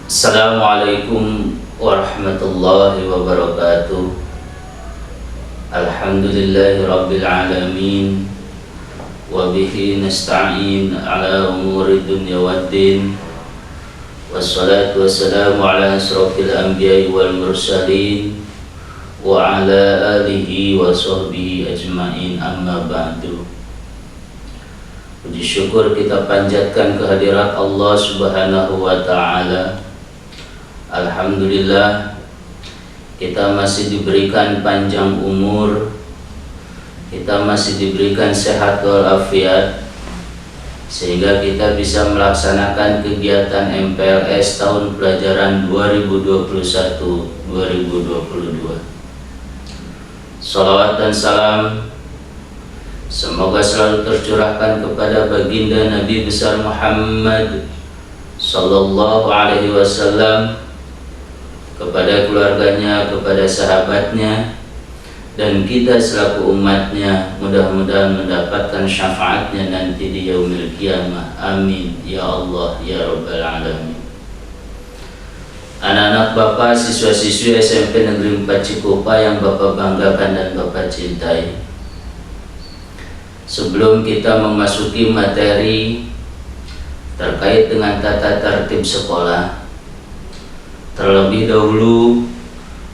Assalamualaikum warahmatullahi wabarakatuh. Alhamdulillahi rabbil alamin. Wa bihi nasta'in ala umuri dunya waddin. Wassalatu wassalamu ala asrafil anbiya'i wal mursalin wa ala alihi wa sahbihi ajma'in, amma ba'du. Puji syukur kita panjatkan kehadirat Allah Subhanahu wa ta'ala. Alhamdulillah, kita masih diberikan panjang umur, kita masih diberikan sehat walafiat, sehingga kita bisa melaksanakan kegiatan MPLS tahun pelajaran 2021-2022. Salawat dan salam semoga selalu tercurahkan kepada baginda Nabi besar Muhammad sallallahu alaihi wasallam, kepada keluarganya, kepada sahabatnya, dan kita selaku umatnya, mudah-mudahan mendapatkan syafaatnya nanti di yaumil qiyamah. Amin ya Allah ya rabbal alamin. Anak-anak Bapak, siswa-siswi SMP Negeri 4 Cikupa yang Bapak banggakan dan Bapak cintai, sebelum kita memasuki materi terkait dengan tata tertib sekolah, terlebih dahulu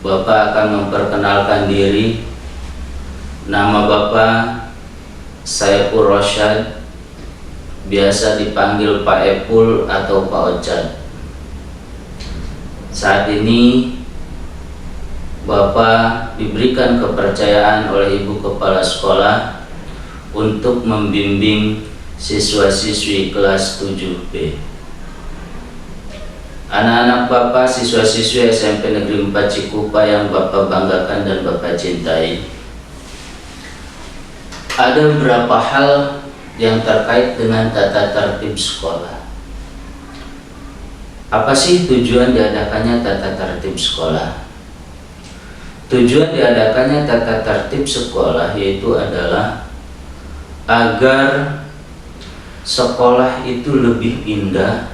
Bapak akan memperkenalkan diri. Nama Bapak Saiful Rosyad, biasa dipanggil Pak Epul atau Pak Ocad. Saat ini Bapak diberikan kepercayaan oleh Ibu Kepala Sekolah untuk membimbing siswa-siswi kelas 7B. Anak-anak Bapak, siswa-siswi SMP Negeri 4 Cikupa yang Bapak banggakan dan Bapak cintai, ada beberapa hal yang terkait dengan tata tertib sekolah. Apa sih tujuan diadakannya tata tertib sekolah? Tujuan diadakannya tata tertib sekolah yaitu adalah agar sekolah itu lebih indah,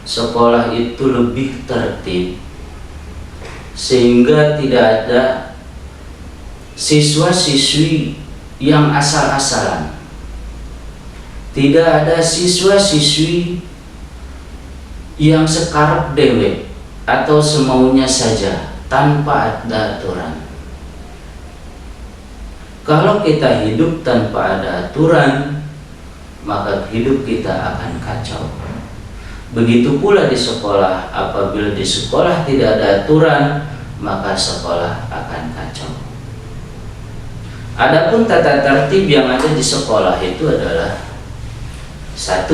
sekolah itu lebih tertib, sehingga tidak ada siswa-siswi yang asal-asalan, tidak ada siswa-siswi yang sekarep dewek atau semaunya saja tanpa ada aturan. Kalau kita hidup tanpa ada aturan, maka hidup kita akan kacau. Begitu pula di sekolah, apabila di sekolah tidak ada aturan, maka sekolah akan kacau. Adapun tata tertib yang ada di sekolah itu adalah: 1.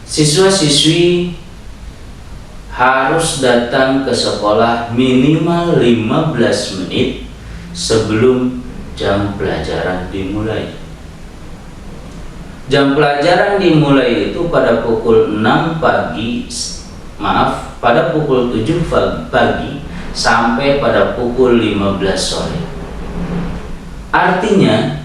Siswa-siswi harus datang ke sekolah minimal 15 menit sebelum jam pelajaran dimulai. Jam pelajaran dimulai itu pada pukul 6 pagi, pada pukul 7 pagi sampai pada pukul 15 sore. Artinya,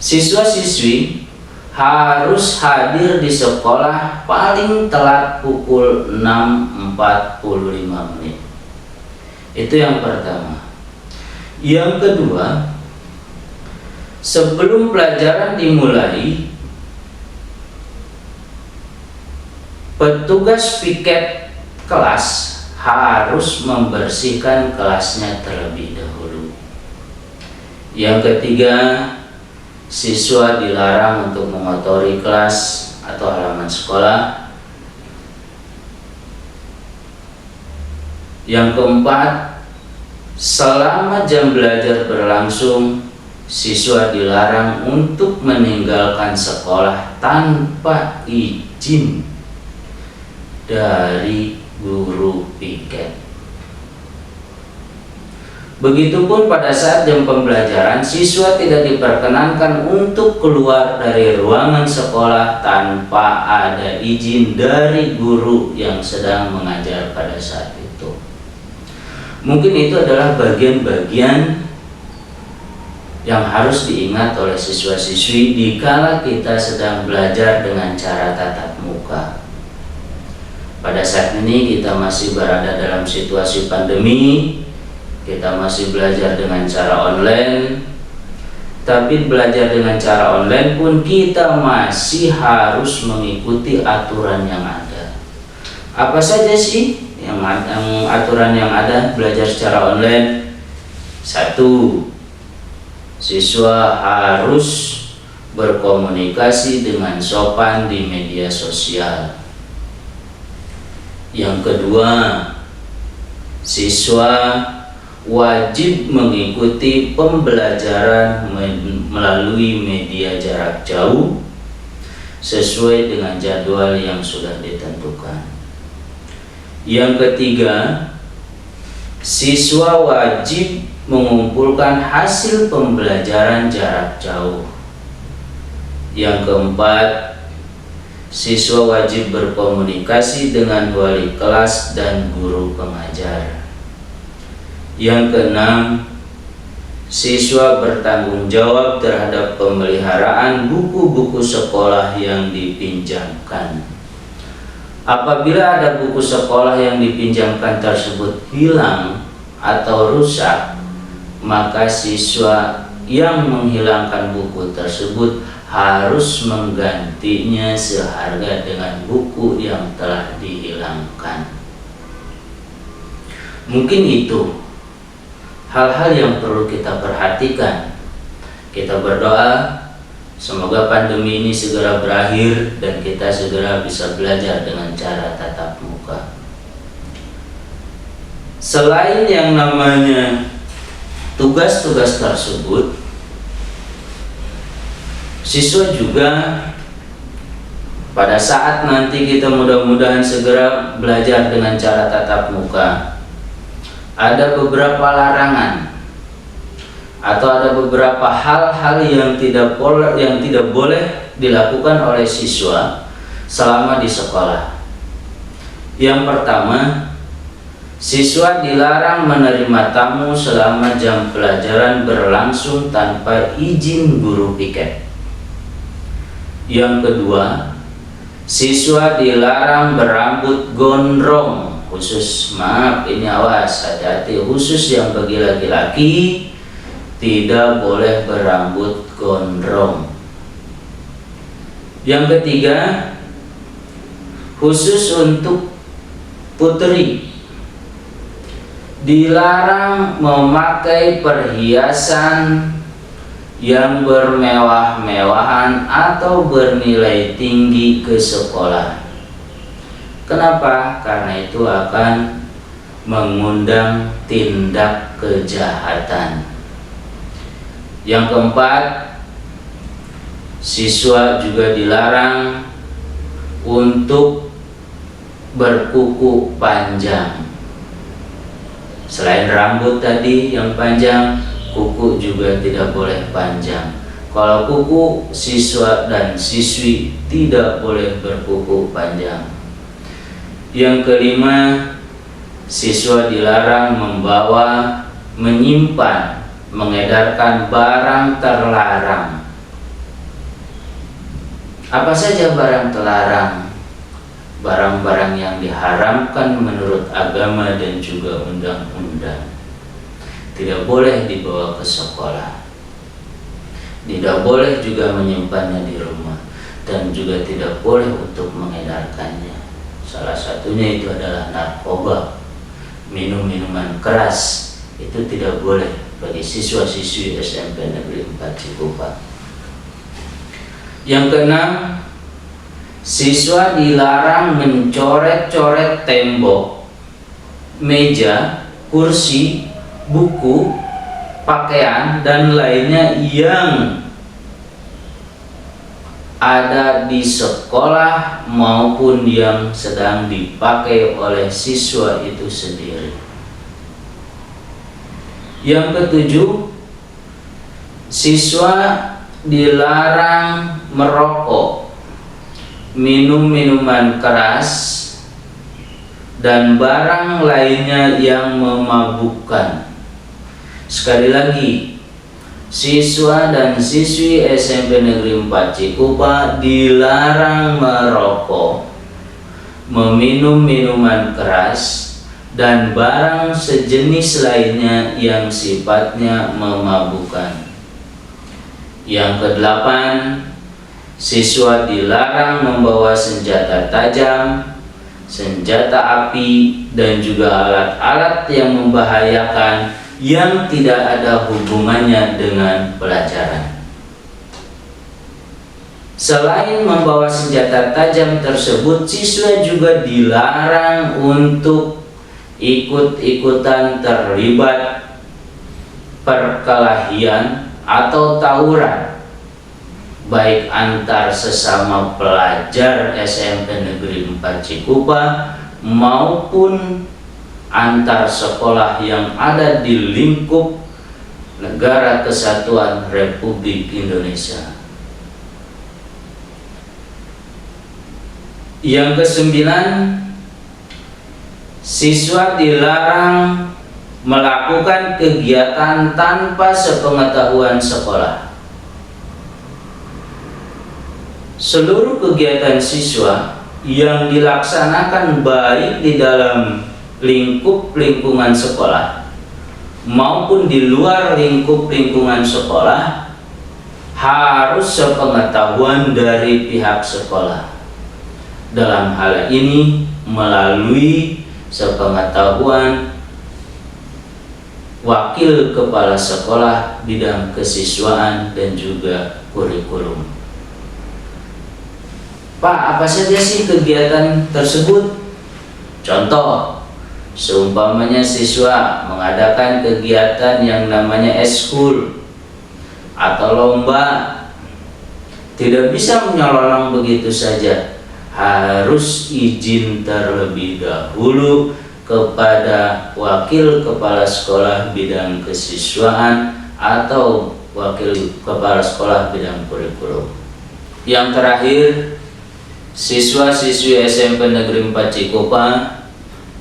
siswa-siswi harus hadir di sekolah paling telat pukul 6.45 menit. Itu yang pertama. Yang kedua, sebelum pelajaran dimulai, petugas piket kelas harus membersihkan kelasnya terlebih dahulu. Yang ketiga, siswa dilarang untuk mengotori kelas atau halaman sekolah. Yang keempat, selama jam belajar berlangsung, siswa dilarang untuk meninggalkan sekolah tanpa izin dari guru piket. Begitupun pada saat jam pembelajaran, siswa tidak diperkenankan untuk keluar dari ruangan sekolah tanpa ada izin dari guru yang sedang mengajar pada saat itu. Mungkin itu adalah bagian-bagian yang harus diingat oleh siswa-siswi dikala kita sedang belajar dengan cara tatap muka. Pada saat ini kita masih berada dalam situasi pandemi, kita masih belajar dengan cara online. Tapi belajar dengan cara online pun kita masih harus mengikuti aturan yang ada. Apa saja sih yang aturan yang ada belajar secara online? 1. Siswa harus berkomunikasi dengan sopan di media sosial. Yang kedua, siswa wajib mengikuti pembelajaran melalui media jarak jauh sesuai dengan jadwal yang sudah ditentukan. Yang ketiga, siswa wajib mengumpulkan hasil pembelajaran jarak jauh. Yang keempat, siswa wajib berkomunikasi dengan wali kelas dan guru pengajar. Yang keenam, siswa bertanggung jawab terhadap pemeliharaan buku-buku sekolah yang dipinjamkan. Apabila ada buku sekolah yang dipinjamkan tersebut hilang atau rusak, maka siswa yang menghilangkan buku tersebut harus menggantinya seharga dengan buku yang telah dihilangkan. Mungkin itu hal-hal yang perlu kita perhatikan. Kita berdoa semoga pandemi ini segera berakhir dan kita segera bisa belajar dengan cara tatap muka. Selain yang namanya tugas-tugas tersebut, siswa juga pada saat nanti kita mudah-mudahan segera belajar dengan cara tatap muka, ada beberapa larangan atau ada beberapa hal-hal yang tidak boleh dilakukan oleh siswa selama di sekolah. Yang pertama, siswa dilarang menerima tamu selama jam pelajaran berlangsung tanpa izin guru piket. Yang kedua, siswa dilarang berambut gondrong, khusus ini awas, hati-hati, khusus yang bagi laki-laki tidak boleh berambut gondrong. Yang ketiga, khusus untuk putri dilarang memakai perhiasan yang bermewah-mewahan atau bernilai tinggi ke sekolah. Kenapa? Karena itu akan mengundang tindak kejahatan. Yang keempat, siswa juga dilarang untuk berkuku panjang. Selain rambut tadi yang panjang, kuku juga tidak boleh panjang. Kalau kuku, siswa dan siswi tidak boleh berkuku panjang. Yang kelima, siswa dilarang membawa, menyimpan, mengedarkan barang terlarang. Apa saja barang terlarang? Barang-barang yang diharamkan menurut agama dan juga undang-undang. Tidak boleh dibawa ke sekolah, tidak boleh juga menyimpannya di rumah, dan juga tidak boleh untuk mengedarkannya. Salah satunya itu adalah narkoba, minum-minuman keras, itu tidak boleh bagi siswa-siswi SMP Negeri 4 Cikupa. Yang keenam, siswa dilarang mencoret-coret tembok, meja, kursi, buku, pakaian, dan lainnya yang ada di sekolah maupun yang sedang dipakai oleh siswa itu sendiri. Yang ketujuh, siswa dilarang merokok, minum minuman keras, dan barang lainnya yang memabukkan. Sekali lagi, siswa dan siswi SMP Negeri 4 Cikupa dilarang merokok, meminum minuman keras, dan barang sejenis lainnya yang sifatnya memabukkan. Yang kedelapan, siswa dilarang membawa senjata tajam, senjata api, dan juga alat-alat yang membahayakan yang tidak ada hubungannya dengan pelajaran. Selain membawa senjata tajam tersebut, siswa juga dilarang untuk ikut-ikutan terlibat perkelahian atau tawuran, baik antar sesama pelajar SMP Negeri 4 Cikupa maupun antar sekolah yang ada di lingkup Negara Kesatuan Republik Indonesia. Yang kesembilan, siswa dilarang melakukan kegiatan tanpa sepengetahuan sekolah. Seluruh kegiatan siswa yang dilaksanakan baik di dalam lingkup lingkungan sekolah maupun di luar lingkup lingkungan sekolah harus sepengetahuan dari pihak sekolah. Dalam hal ini melalui sepengetahuan wakil kepala sekolah bidang kesiswaan dan juga kurikulum. Pak, apa saja sih kegiatan tersebut? Contoh, seumpamanya siswa mengadakan kegiatan yang namanya eskul atau lomba, tidak bisa menyelonong begitu saja. Harus izin terlebih dahulu kepada wakil kepala sekolah bidang kesiswaan atau wakil kepala sekolah bidang kurikulum. Yang terakhir, siswa-siswi SMP Negeri 4 Cikupa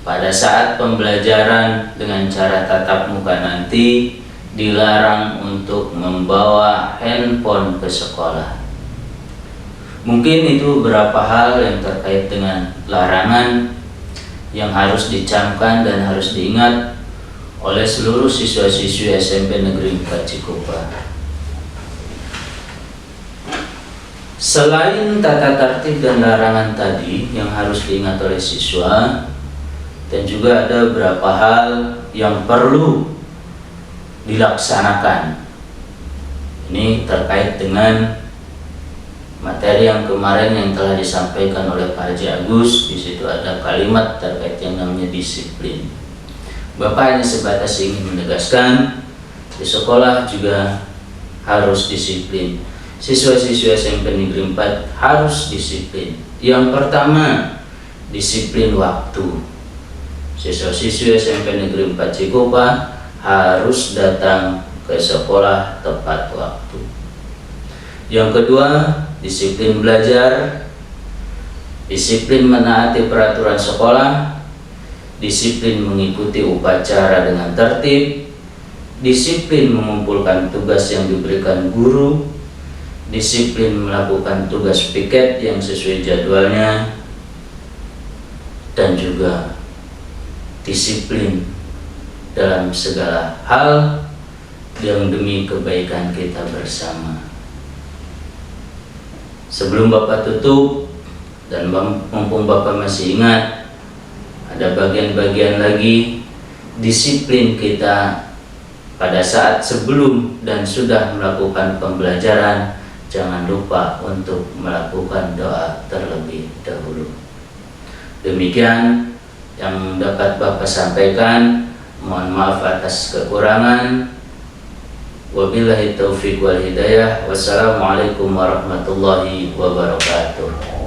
pada saat pembelajaran dengan cara tatap muka nanti dilarang untuk membawa handphone ke sekolah. Mungkin itu beberapa hal yang terkait dengan larangan yang harus dicamkan dan harus diingat oleh seluruh siswa-siswi SMP Negeri 4 Cikupa. Selain tata tertib dan larangan tadi yang harus diingat oleh siswa, dan juga ada beberapa hal yang perlu dilaksanakan. Ini terkait dengan materi yang kemarin yang telah disampaikan oleh Pak Haji Agus. Di situ ada kalimat terkait yang namanya disiplin. Bapak hanya sebatas ingin menegaskan di sekolah juga harus disiplin. Siswa-siswa SMP Negeri 4 harus disiplin. Yang pertama, disiplin waktu. Siswa-siswa SMP Negeri 4 Cikupa harus datang ke sekolah tepat waktu. Yang kedua, disiplin belajar, disiplin menaati peraturan sekolah, disiplin mengikuti upacara dengan tertib, disiplin mengumpulkan tugas yang diberikan guru, disiplin melakukan tugas piket yang sesuai jadwalnya, dan juga disiplin dalam segala hal yang demi kebaikan kita bersama. Sebelum Bapak tutup, dan mumpung Bapak masih ingat, ada bagian-bagian lagi disiplin kita pada saat sebelum dan sudah melakukan pembelajaran. Jangan lupa untuk melakukan doa terlebih dahulu. Demikian yang dapat Bapak sampaikan. Mohon maaf atas kekurangan. Wabillahi taufiq wal hidayah. Wassalamualaikum warahmatullahi wabarakatuh.